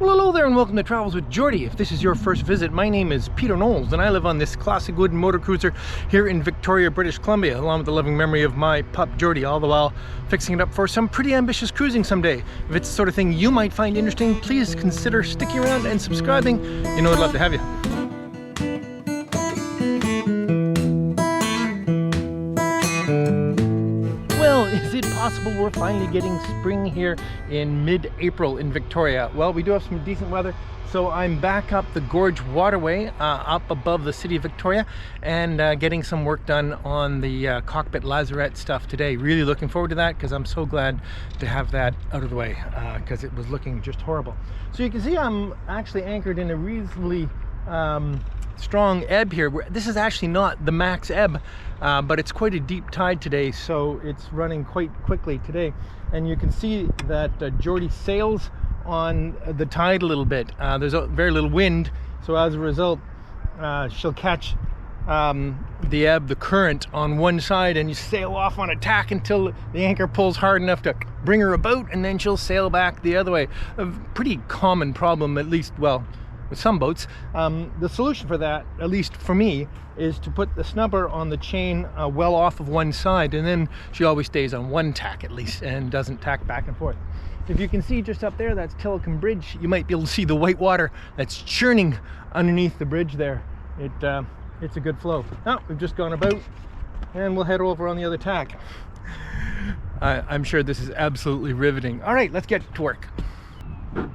Well, hello there and welcome to Travels with Geordie. If this is your first visit, my name is Peter Knowles and I live on this classic wooden motor cruiser here in Victoria, British Columbia, along with the loving memory of my pup Geordie, all the while fixing it up for some pretty ambitious cruising someday. If it's the sort of thing you might find interesting, please consider sticking around and subscribing. You know I'd love to have you. Well, is it possible we're finally getting spring here in mid-April in Victoria? Well, we do have some decent weather, so I'm back up the Gorge Waterway up above the city of Victoria and getting some work done on the cockpit lazarette stuff today. Really looking forward to that because I'm so glad to have that out of the way because it was looking just horrible. So you can see I'm actually anchored in a reasonably strong ebb here. This is actually not the max ebb, but it's quite a deep tide today, so it's running quite quickly today. And you can see that Geordie sails on the tide a little bit. There's very little wind, so as a result she'll catch the ebb, the current on one side, and you sail off on a tack until the anchor pulls hard enough to bring her about, and then she'll sail back the other way. A pretty common problem, at least, well, with some boats. The solution for that, at least for me, is to put the snubber on the chain well off of one side, and then she always stays on one tack at least and doesn't tack back and forth. If you can see just up there, that's Tillicum Bridge. You might be able to see the white water that's churning underneath the bridge there. It's a good flow. Now we've just gone about and we'll head over on the other tack. I'm sure this is absolutely riveting. All right, let's get to work.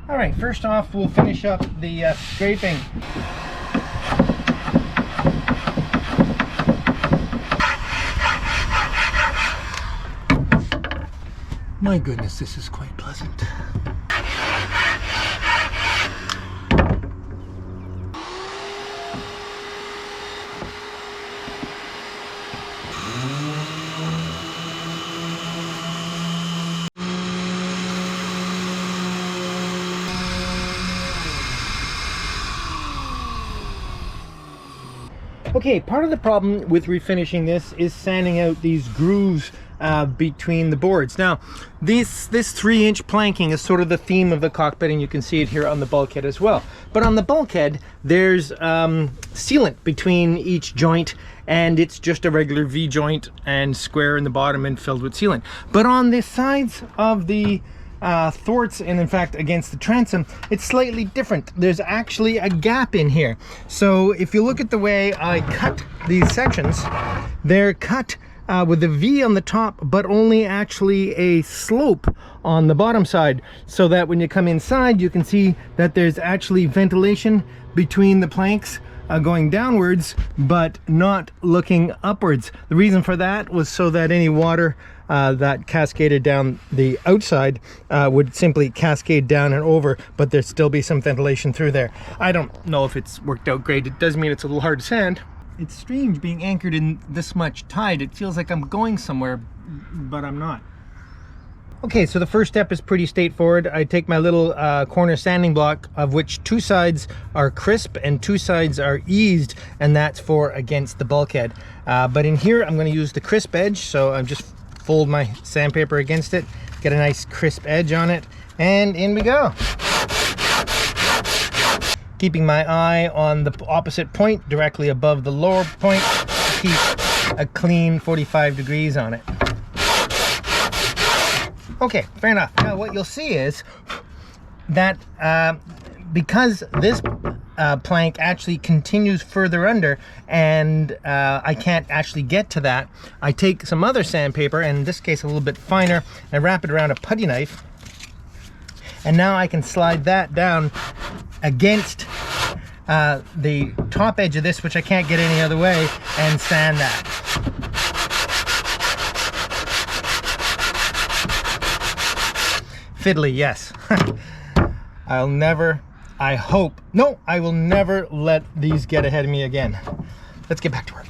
All right, first off, we'll finish up the scraping. My goodness, this is quite pleasant. Okay, part of the problem with refinishing this is sanding out these grooves between the boards. Now, this 3-inch planking is sort of the theme of the cockpit, and you can see it here on the bulkhead as well. But on the bulkhead, there's sealant between each joint, and it's just a regular V-joint and square in the bottom and filled with sealant. But on the sides of the thwarts, and in fact against the transom, it's slightly different. There's actually a gap in here. So if you look at the way I cut these sections, they're cut with a V on the top, but only actually a slope on the bottom side, so that when you come inside you can see that there's actually ventilation between the planks going downwards but not looking upwards. The reason for that was so that any water that cascaded down the outside would simply cascade down and over, but there'd still be some ventilation through there. I don't know if it's worked out great. It does mean it's a little hard to sand. It's strange being anchored in this much tide. It feels like I'm going somewhere, but I'm not. Okay, so the first step is pretty straightforward. I take my little corner sanding block, of which 2 sides are crisp and 2 sides are eased, and that's for against the bulkhead. But in here, I'm going to use the crisp edge, so I'm just fold my sandpaper against it, get a nice crisp edge on it, and in we go. Keeping my eye on the opposite point, directly above the lower point, to keep a clean 45 degrees on it. Okay, fair enough. Now what you'll see is that because this plank actually continues further under, and I can't actually get to that, I take some other sandpaper, and in this case a little bit finer, and wrap it around a putty knife, and now I can slide that down against the top edge of this, which I can't get any other way, and sand that. Fiddly, yes. I will never let these get ahead of me again. Let's get back to work.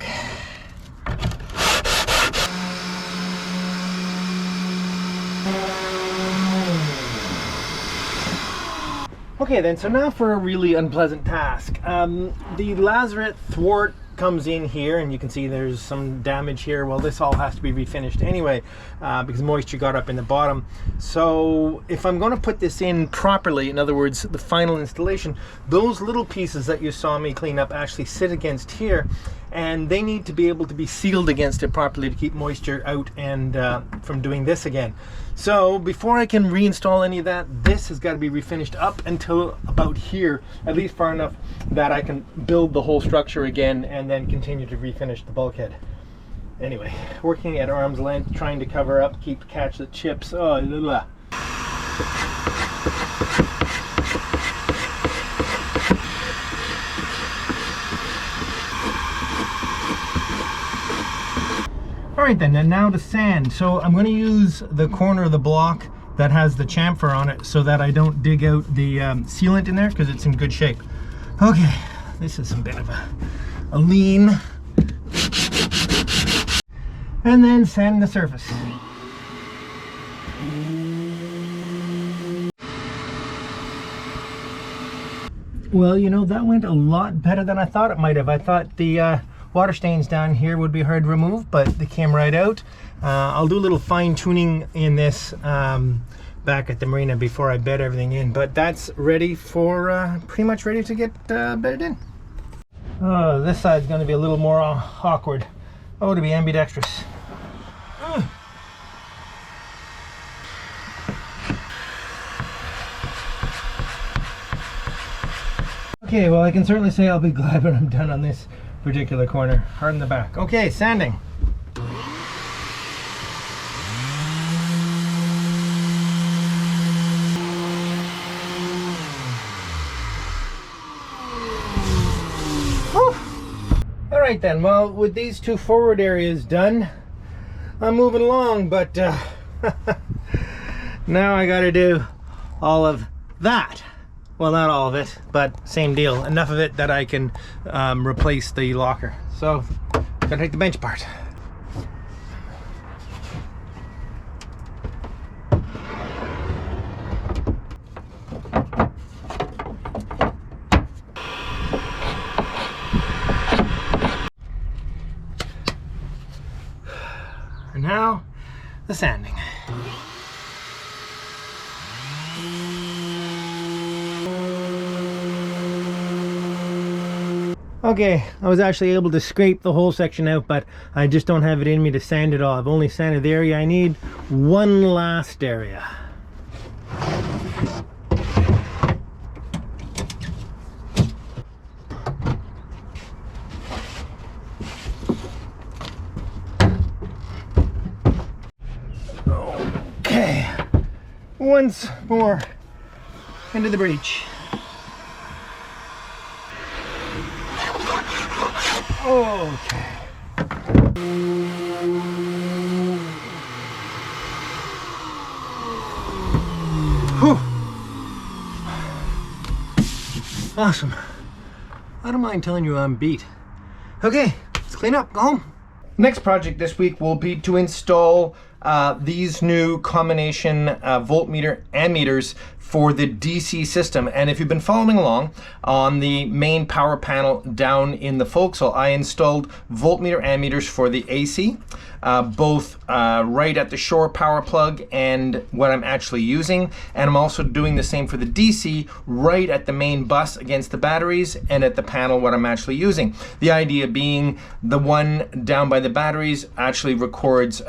Okay then, so now for a really unpleasant task. The lazarette thwart comes in here, and you can see there's some damage here. Well, this all has to be refinished anyway, because moisture got up in the bottom. So if I'm going to put this in properly, in other words, the final installation, those little pieces that you saw me clean up actually sit against here, and they need to be able to be sealed against it properly to keep moisture out and from doing this again. So before I can reinstall any of that, this has got to be refinished up until about here, at least far enough that I can build the whole structure again and then continue to refinish the bulkhead. Anyway, working at arm's length, trying to cover up, catch the chips. Oh, blah. Alright then, and now to sand. So I'm going to use the corner of the block that has the chamfer on it so that I don't dig out the sealant in there, because it's in good shape. Okay, this is a bit of a lean. And then sand the surface. Well, you know, that went a lot better than I thought it might have. I thought the water stains down here would be hard to remove, but they came right out. I'll do a little fine tuning in this back at the marina before I bed everything in, but that's ready for pretty much ready to get bedded in. Oh, this side's going to be a little more awkward. Oh, to be ambidextrous. Okay, well, I can certainly say I'll be glad when I'm done on this particular corner. Hard in the back. Okay, sanding. All right then, well, with these two forward areas done, I'm moving along, but now I gotta do all of that. Well, not all of it, but same deal. Enough of it that I can replace the locker. So, gotta take the bench apart. And now, the sanding. Okay, I was actually able to scrape the whole section out, but I just don't have it in me to sand it all. I've only sanded the area I need. One last area. Okay, once more into the breach. Okay. Whew. Awesome. I don't mind telling you I'm beat. Okay, let's clean up, go home. Next project this week will be to install these new combination voltmeter ammeters for the DC system. And if you've been following along on the main power panel down in the forecastle, I installed voltmeter ammeters for the AC, both right at the shore power plug and what I'm actually using. And I'm also doing the same for the DC right at the main bus against the batteries and at the panel what I'm actually using. The idea being the one down by the batteries actually records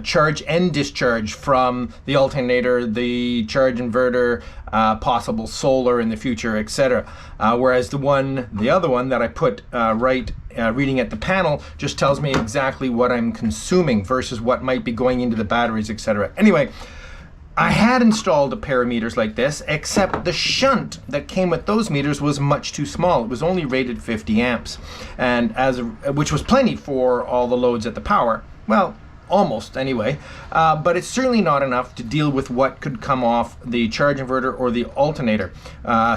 charge and discharge from the alternator, the charge inverter, possible solar in the future, etc. Whereas the other one that I put reading at the panel just tells me exactly what I'm consuming versus what might be going into the batteries, etc. Anyway, I had installed a pair of meters like this, except the shunt that came with those meters was much too small. It was only rated 50 amps, and which was plenty for all the loads at the power. Well, almost anyway, but it's certainly not enough to deal with what could come off the charge inverter or the alternator.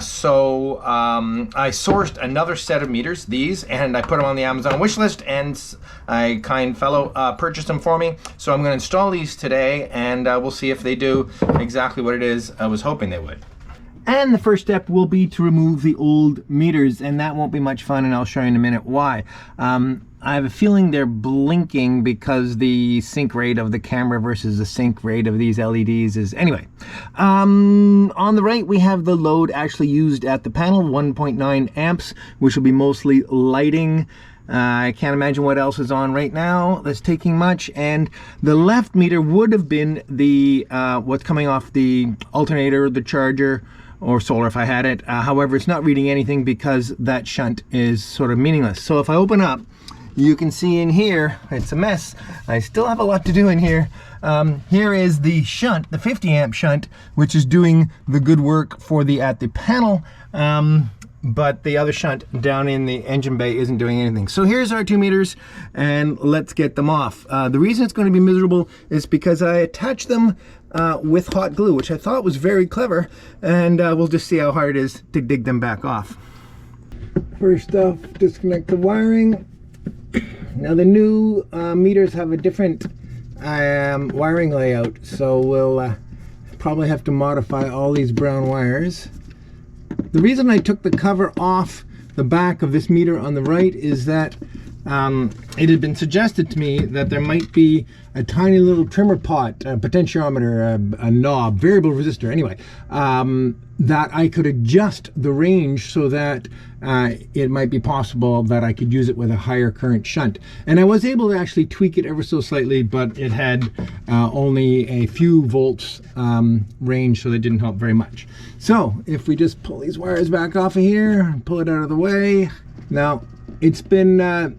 So I sourced another set of meters, these, and I put them on the Amazon wish list, and a kind fellow purchased them for me. So I'm going to install these today, and we'll see if they do exactly what it is I was hoping they would. And the first step will be to remove the old meters, and that won't be much fun, and I'll show you in a minute why. I have a feeling they're blinking because the sync rate of the camera versus the sync rate of these LEDs is... Anyway, on the right we have the load actually used at the panel, 1.9 amps, which will be mostly lighting. I can't imagine what else is on right now that's taking much. And the left meter would have been the what's coming off the alternator, the charger, or solar if I had it. However, it's not reading anything because that shunt is sort of meaningless. So if I open up, you can see in here, it's a mess. I still have a lot to do in here. Here is the shunt, the 50 amp shunt, which is doing the good work for the at the panel. But the other shunt down in the engine bay isn't doing anything. So here's our 2 meters, and let's get them off. The reason it's going to be miserable is because I attached them with hot glue, which I thought was very clever, and we'll just see how hard it is to dig them back off. First off, disconnect the wiring. Now the new meters have a different wiring layout, so we'll probably have to modify all these brown wires. The reason I took the cover off the back of this meter on the right is that it had been suggested to me that there might be a tiny little trimmer pot, a potentiometer, a knob, variable resistor, anyway, that I could adjust the range so that it might be possible that I could use it with a higher current shunt. And I was able to actually tweak it ever so slightly, but it had only a few volts range, so that didn't help very much. So if we just pull these wires back off of here, pull it out of the way. Now, it's been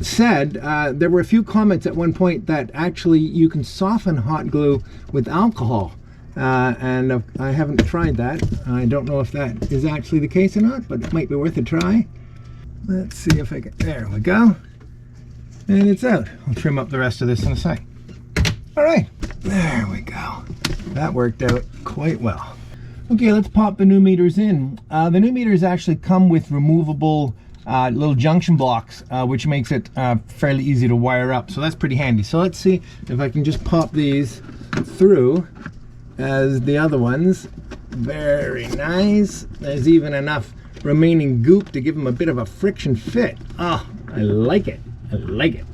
said, there were a few comments at one point that actually you can soften hot glue with alcohol. And I haven't tried that. I don't know if that is actually the case or not, but it might be worth a try. Let's see if I can... There we go. And it's out. I'll trim up the rest of this in a sec. All right. There we go. That worked out quite well. Okay, let's pop the new meters in. The new meters actually come with removable little junction blocks, which makes it fairly easy to wire up. So that's pretty handy. So let's see if I can just pop these through as the other ones. Very nice. There's even enough remaining goop to give them a bit of a friction fit. Oh, I like it. I like it.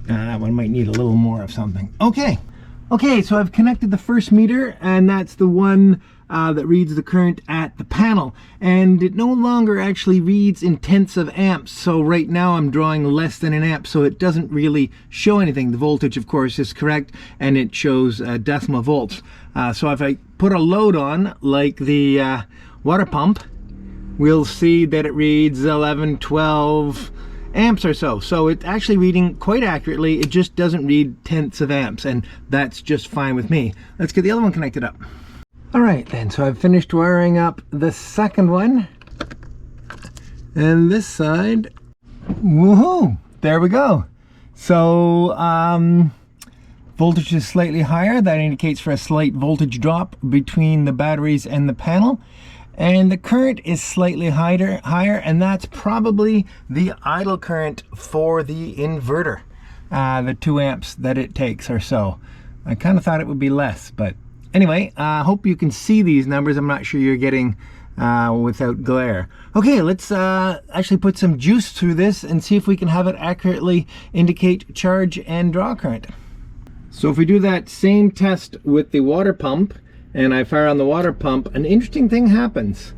That one might need a little more of something. Okay, so I've connected the first meter, and that's the one that reads the current at the panel, and it no longer actually reads in tenths of amps. So right now I'm drawing less than an amp, so it doesn't really show anything. The voltage, of course, is correct, and it shows decimal volts. So if I put a load on, like the water pump, we'll see that it reads 11, 12 amps or so. So it's actually reading quite accurately. It just doesn't read tenths of amps, and that's just fine with me. Let's get the other one connected up. All right then, so I've finished wiring up the second one, and this side, woohoo, there we go. So voltage is slightly higher. That indicates for a slight voltage drop between the batteries and the panel. And the current is slightly higher, and that's probably the idle current for the inverter, the 2 amps that it takes or so. I kind of thought it would be less, but anyway, I hope you can see these numbers. I'm not sure you're getting without glare. Okay, let's actually put some juice through this and see if we can have it accurately indicate charge and draw current. So if we do that same test with the water pump, and I fire on the water pump, an interesting thing happens.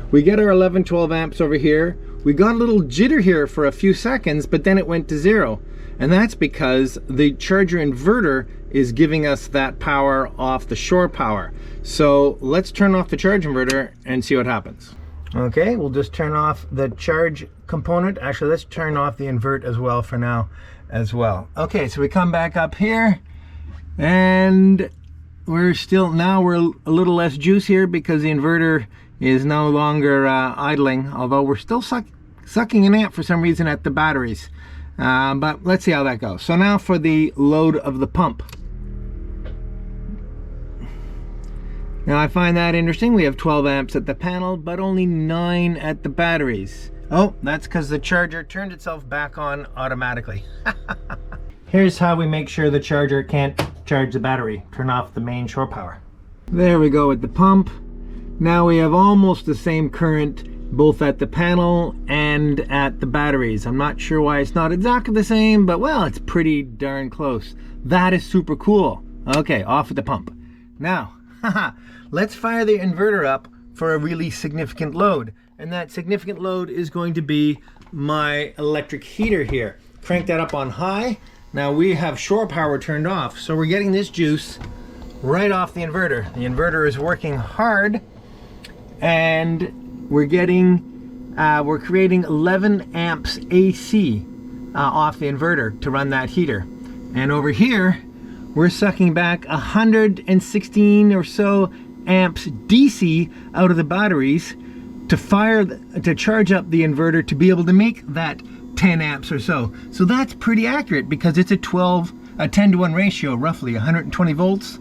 We get our 11, 12 amps over here. We got a little jitter here for a few seconds, but then it went to 0. And that's because the charger inverter is giving us that power off the shore power. So let's turn off the charge inverter and see what happens. Okay, we'll just turn off the charge component. Actually, let's turn off the invert as well for now as well. Okay, so we come back up here, and we're a little less juice here because the inverter is no longer idling, although we're still sucking an amp for some reason at the batteries. But let's see how that goes. So now for the load of the pump. Now I find that interesting. We have 12 amps at the panel, but only 9 at the batteries. Oh, that's because the charger turned itself back on automatically. Here's how we make sure the charger can't charge the battery. Turn off the main shore power. There we go with the pump. Now we have almost the same current both at the panel and at the batteries. I'm not sure why it's not exactly the same, but well, it's pretty darn close. That is super cool. Okay, off with the pump. Now, let's fire the inverter up for a really significant load. And that significant load is going to be my electric heater here. Crank that up on high. Now we have shore power turned off, so we're getting this juice right off the inverter. The inverter is working hard, and we're creating 11 amps AC off the inverter to run that heater. And over here, we're sucking back 116 or so amps DC out of the batteries to charge up the inverter to be able to make that 10 amps or so. So that's pretty accurate because it's a 10 to 1 ratio, roughly 120 volts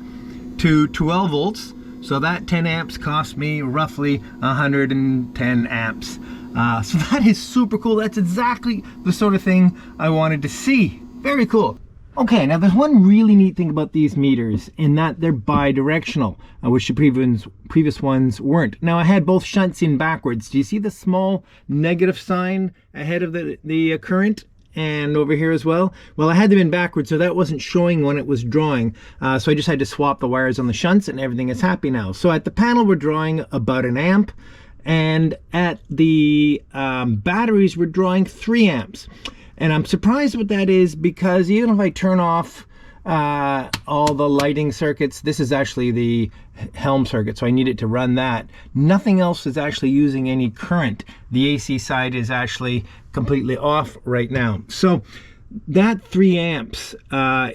to 12 volts. So that 10 amps cost me roughly 110 amps. So that is super cool. That's exactly the sort of thing I wanted to see. Very cool. Okay, now there's one really neat thing about these meters in that they're bi-directional, which the previous ones weren't. Now I had both shunts in backwards. Do you see the small negative sign ahead of the current? And over here as well? Well, I had them in backwards, so that wasn't showing when it was drawing. So I just had to swap the wires on the shunts and everything is happy now. So at the panel, we're drawing about an amp. And at the batteries, we're drawing 3 amps. And I'm surprised what that is because even if I turn off all the lighting circuits, this is actually the helm circuit, so I need it to run that. Nothing else is actually using any current. The AC side is actually completely off right now. So that 3 amps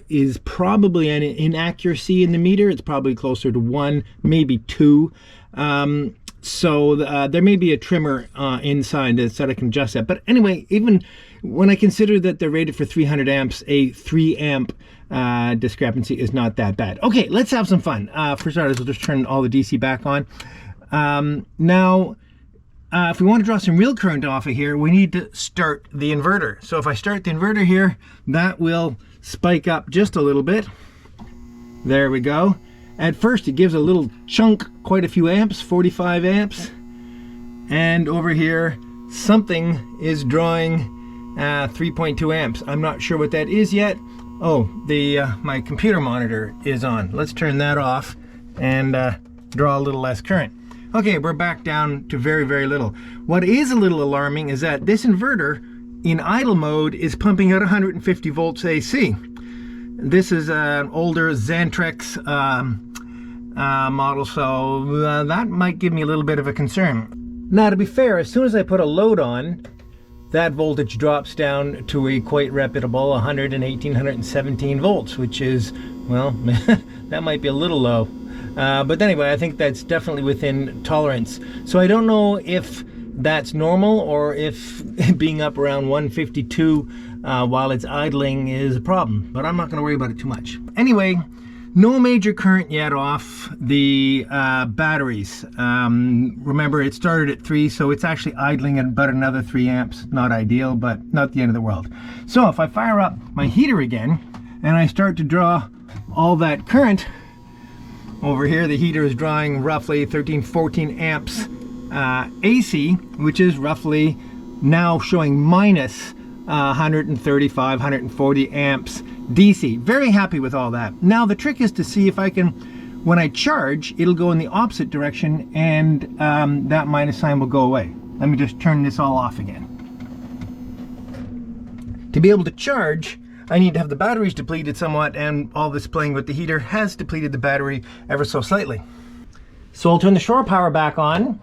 is probably an inaccuracy in the meter. It's probably closer to 1, maybe 2. So there may be a trimmer inside that I can adjust that. But anyway, even when I consider that they're rated for 300 amps, a 3 amp discrepancy is not that bad. Okay, let's have some fun. For starters, we'll just turn all the DC back on. Now, if we want to draw some real current off of here, we need to start the inverter. So if I start the inverter here, that will spike up just a little bit. There we go. At first it gives a little chunk, quite a few amps, 45 amps. And over here, something is drawing 3.2 amps. I'm not sure what that is yet. Oh, my computer monitor is on. Let's turn that off and draw a little less current. Okay, we're back down to very, very little. What is a little alarming is that this inverter in idle mode is pumping out 150 volts AC. This is an older Xantrex model, so that might give me a little bit of a concern. Now, to be fair, as soon as I put a load on, that voltage drops down to a quite reputable 118, 117 volts, which is, well, that might be a little low. But anyway, I think that's definitely within tolerance. So I don't know if that's normal or if being up around 152 while it's idling is a problem, but I'm not going to worry about it too much. Anyway, no major current yet off the batteries. Remember, it started at 3, so it's actually idling at about another 3 amps. Not ideal, but not the end of the world. So if I fire up my heater again and I start to draw all that current, over here the heater is drawing roughly 13-14 amps AC, which is roughly now showing minus 135, 140 amps DC. Very happy with all that. Now the trick is to see if I can, when I charge, it'll go in the opposite direction and that minus sign will go away. Let me just turn this all off again. To be able to charge, I need to have the batteries depleted somewhat, and all this playing with the heater has depleted the battery ever so slightly. So I'll turn the shore power back on,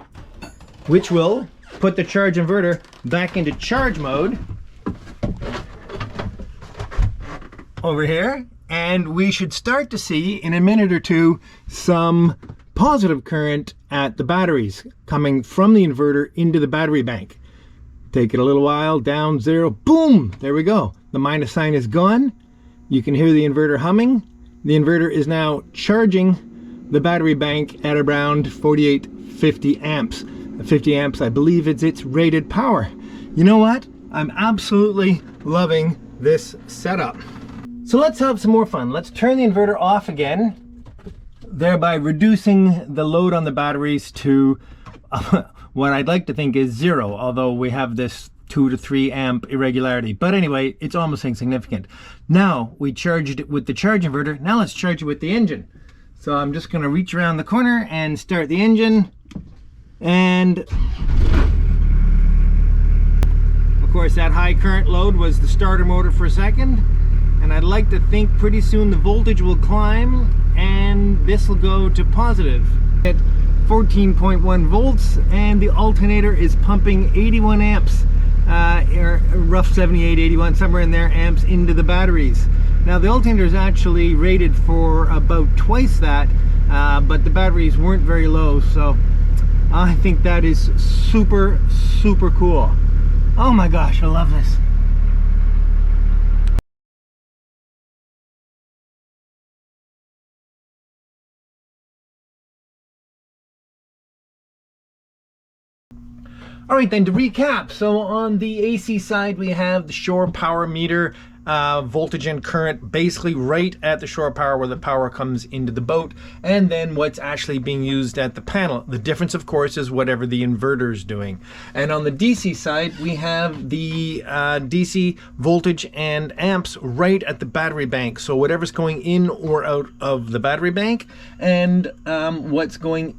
which will put the charge inverter back into charge mode over here, and we should start to see in a minute or two some positive current at the batteries coming from the inverter into the battery bank. Take it a little while, down 0, boom, there we go. The minus sign is gone. You can hear the inverter humming. The inverter is now charging the battery bank at around 48, 50 amps. 50 amps, I believe it's its rated power. You know what? I'm absolutely loving this setup. So let's have some more fun. Let's turn the inverter off again. thereby reducing the load on the batteries to what I'd like to think is 0, although we have this 2 to 3 amp irregularity. But anyway, it's almost insignificant. Now we charged it with the charge inverter. Now let's charge it with the engine. So I'm just going to reach around the corner and start the engine. And of course, that high current load was the starter motor for a second. And I'd like to think pretty soon the voltage will climb and this will go to positive at 14.1 volts, and the alternator is pumping 81 amps, rough 78, 81, somewhere in there, amps into the batteries. Now the alternator is actually rated for about twice that, but the batteries weren't very low, so I think that is super, super cool. Oh my gosh, I love this. All right, then to recap, so on the AC side, we have the shore power meter, voltage and current basically right at the shore power where the power comes into the boat, and then what's actually being used at the panel. The difference, of course, is whatever the inverter is doing. And on the DC side, we have the DC voltage and amps right at the battery bank. So whatever's going in or out of the battery bank, and what's going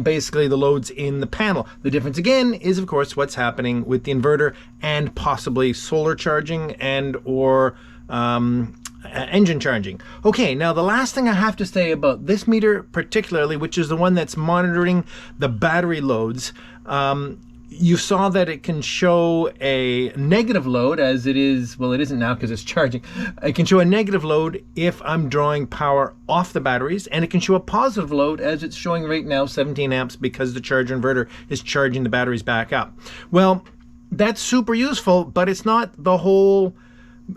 basically the loads in the panel. The difference again is of course what's happening with the inverter and possibly solar charging and or engine charging. Okay, now the last thing I have to say about this meter particularly, which is the one that's monitoring the battery loads, you saw that it can show a negative load as it is, well, it isn't now because it's charging. It can show a negative load if I'm drawing power off the batteries, and it can show a positive load as it's showing right now, 17 amps, because the charger inverter is charging the batteries back up. Well, that's super useful, but it's not the whole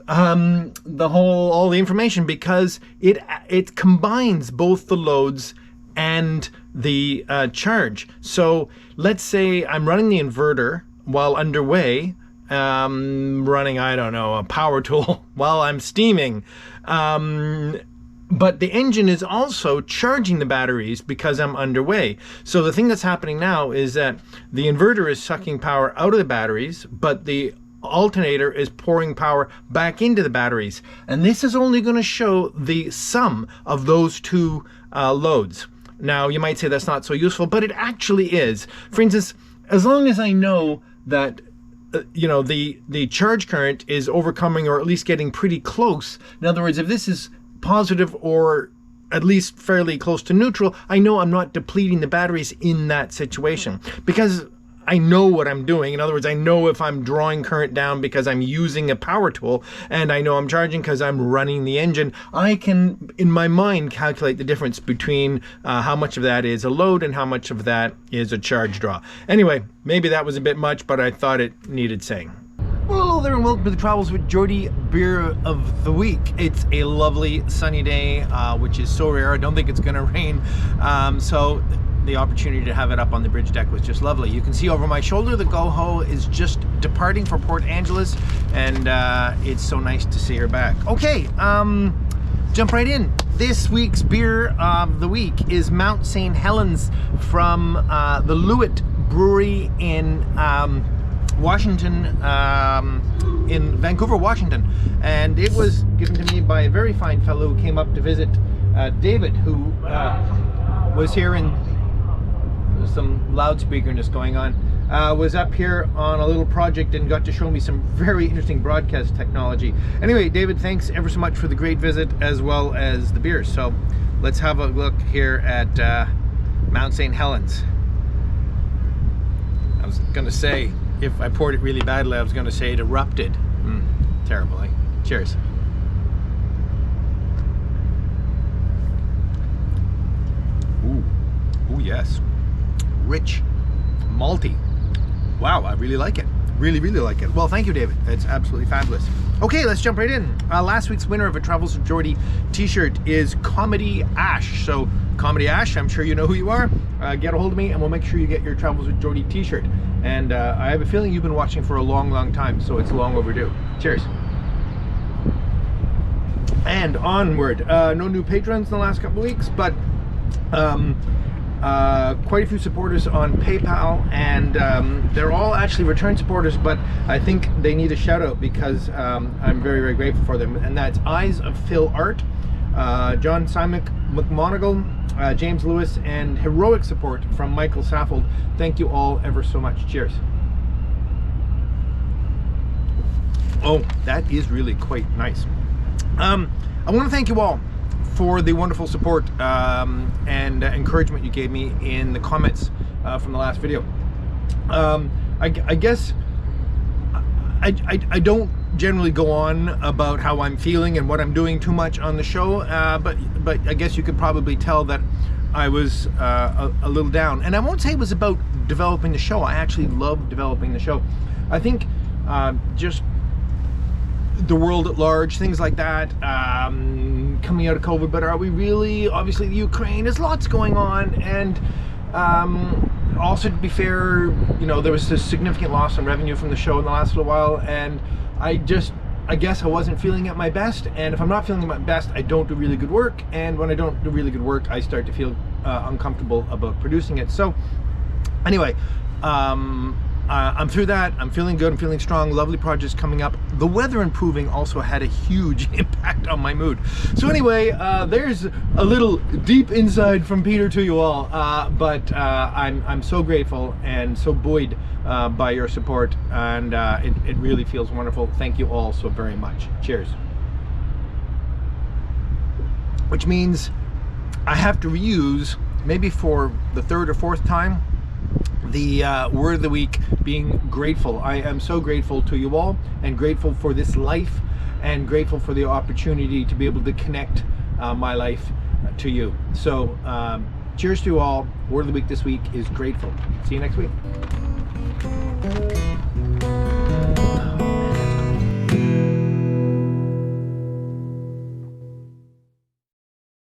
all the information, because it combines both the loads and the charge. So let's say I'm running the inverter while underway, running, I don't know, a power tool while I'm steaming. But the engine is also charging the batteries because I'm underway. So the thing that's happening now is that the inverter is sucking power out of the batteries, but the alternator is pouring power back into the batteries. And this is only going to show the sum of those two loads. Now, you might say that's not so useful, but it actually is. For instance, as long as I know that the charge current is overcoming or at least getting pretty close. In other words, if this is positive or at least fairly close to neutral, I know I'm not depleting the batteries in that situation, because I know what I'm doing. In other words, I know if I'm drawing current down because I'm using a power tool, and I know I'm charging because I'm running the engine. I can, in my mind, calculate the difference between how much of that is a load and how much of that is a charge draw. Anyway, maybe that was a bit much, but I thought it needed saying. Well, hello there and welcome to the Travels with Geordie beer of the week. It's a lovely sunny day, which is so rare. I don't think it's going to rain. So the opportunity to have it up on the bridge deck was just lovely. You can see over my shoulder the Go-Ho is just departing for Port Angeles, and it's so nice to see her back. Okay, jump right in. This week's beer of the week is Mount St. Helens from the Lewitt Brewery in Washington, in Vancouver, Washington. And it was given to me by a very fine fellow who came up to visit, David, who was here in some loudspeakerness going on, was up here on a little project and got to show me some very interesting broadcast technology. Anyway, David, thanks ever so much for the great visit as well as the beers. So let's have a look here at Mount St. Helens. I was gonna say, if I poured it really badly, I was gonna say it erupted. Terrible, eh? Cheers. Ooh, yes. Rich, malty. Wow, I really like it. Really, really like it. Well, thank you, David. It's absolutely fabulous. Okay, let's jump right in. Last week's winner of a Travels with Geordie t-shirt is Comedy Ash. So, Comedy Ash, I'm sure you know who you are. Get a hold of me and we'll make sure you get your Travels with Geordie t-shirt. And I have a feeling you've been watching for a long, long time, so it's long overdue. Cheers. And onward. No new patrons in the last couple of weeks, but quite a few supporters on PayPal, and they're all actually return supporters, but I think they need a shout out because I'm very, very grateful for them. And that's Eyes of Phil Art, John Simon McMonigal, James Lewis, and heroic support from Michael Saffold. Thank you all ever so much. Cheers. Oh, that is really quite nice. I want to thank you all for the wonderful support and encouragement you gave me in the comments from the last video. I guess I don't generally go on about how I'm feeling and what I'm doing too much on the show, but I guess you could probably tell that I was a little down. And I won't say it was about developing the show. I actually love developing the show. I think just the world at large, things like that, coming out of COVID, but are we really? Obviously the Ukraine, there's lots going on, and also, to be fair, you know, there was a significant loss in revenue from the show in the last little while, and I guess I wasn't feeling at my best, and if I'm not feeling at my best, I don't do really good work, and when I don't do really good work, I start to feel uncomfortable about producing it. So anyway, I'm through that. I'm feeling good. I'm feeling strong. Lovely projects coming up. The weather improving also had a huge impact on my mood. So anyway, there's a little deep inside from Peter to you all. But I'm so grateful and so buoyed by your support, and it really feels wonderful. Thank you all so very much. Cheers. Which means I have to reuse, maybe for the third or fourth time, the word of the week being grateful. I am so grateful to you all, and grateful for this life, and grateful for the opportunity to be able to connect my life to you. So cheers to you all. Word of the week this week is grateful. See you next week.